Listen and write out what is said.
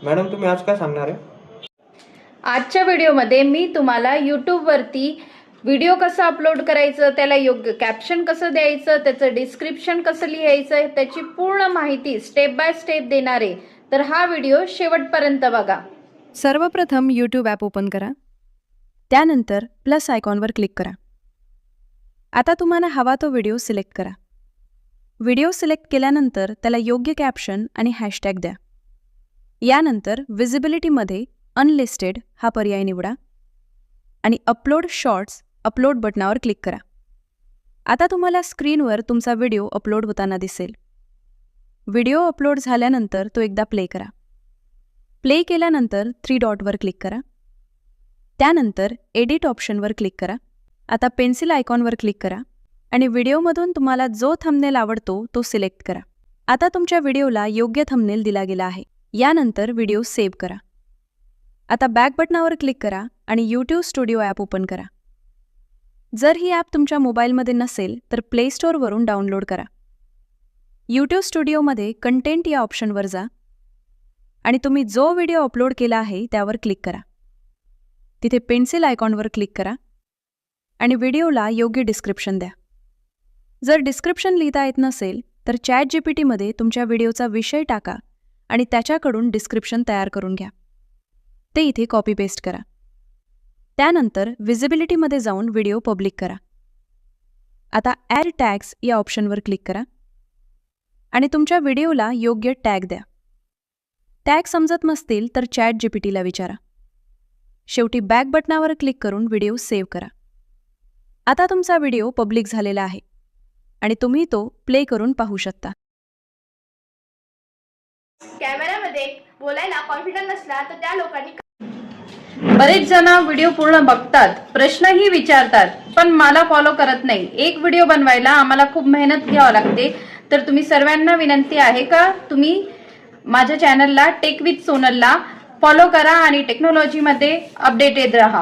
Madam तुम्ही आज काय सांगणार आहे? आजच्या व्हिडिओमध्ये मी तुम्हाला यूट्यूबवरती व्हिडिओ कसा अपलोड करायचं, त्याला योग्य कॅप्शन कसं द्यायचं, त्याचं डिस्क्रिप्शन कसं लिहायचं, त्याची पूर्ण माहिती स्टेप बाय स्टेप देणार आहे. तर हा व्हिडिओ शेवटपर्यंत बघा. सर्वप्रथम यूट्यूब ॲप ओपन करा. त्यानंतर प्लस आयकॉनवर क्लिक करा. आता तुम्हाला हवा तो व्हिडिओ सिलेक्ट करा. व्हिडिओ सिलेक्ट केल्यानंतर त्याला योग्य कॅप्शन आणि हॅशटॅग द्या. यानंतर विजिबिलिटीमध्ये अनलिस्टेड हा पर्याय निवडा आणि अपलोड शॉर्ट्स अपलोड बटनावर क्लिक करा. आता तुम्हाला स्क्रीनवर तुमचा व्हिडिओ अपलोड होताना दिसेल. व्हिडिओ अपलोड झाल्यानंतर तो एकदा प्ले करा. प्ले केल्यानंतर 3 डॉटवर क्लिक करा. त्यानंतर एडिट ऑप्शनवर क्लिक करा. आता पेन्सिल आयकॉनवर क्लिक करा आणि व्हिडिओमधून तुम्हाला जो थंबनेल आवडतो तो सिलेक्ट करा. आता तुमच्या व्हिडिओला योग्य थंबनेल दिला गेला आहे. यानंतर व्हिडिओ सेव्ह करा. आता बॅक बटनावर क्लिक करा आणि यूट्यूब स्टुडिओ ॲप ओपन करा. जर ही ॲप तुमच्या मोबाईलमध्ये नसेल तर प्ले स्टोअरवरून डाउनलोड करा. यूट्यूब स्टुडिओमध्ये कंटेंट या ऑप्शनवर जा आणि तुम्ही जो व्हिडिओ अपलोड केला आहे त्यावर क्लिक करा. तिथे पेन्सिल आयकॉनवर क्लिक करा आणि व्हिडिओला योग्य डिस्क्रिप्शन द्या. जर डिस्क्रिप्शन लिहिता येत नसेल तर ChatGPTमध्ये तुमच्या व्हिडिओचा विषय टाका आणि त्याच्याकडून डिस्क्रिप्शन तयार करून घ्या. ते इथे कॉपी पेस्ट करा. त्यानंतर विजिबिलिटीमध्ये जाऊन व्हिडिओ पब्लिक करा. आता ॲड टॅग्स या ऑप्शनवर क्लिक करा आणि तुमच्या व्हिडिओला योग्य टॅग द्या. टॅग समजत नसतील तर ChatGPTला विचारा. शेवटी बॅक बटनावर क्लिक करून व्हिडिओ सेव्ह करा. आता तुमचा व्हिडिओ पब्लिक झालेला आहे आणि तुम्ही तो प्ले करून पाहू शकता. कॅमेऱ्यामध्ये बोलायला कॉन्फिडंट नसला तर त्या लोकांनी बरेच जण व्हिडिओ पूर्ण बघतात, प्रश्नही विचारतात, पण मला फॉलो करत नाही. एक व्हिडिओ बनवायला आम्हाला खूप मेहनत घ्यावी लागते. तर तुम्ही सर्वांना विनंती आहे का तुम्ही माझ्या चॅनलला टेक विथ सोनलला फॉलो करा आणि टेक्नॉलॉजीमध्ये अपडेटेड राहा.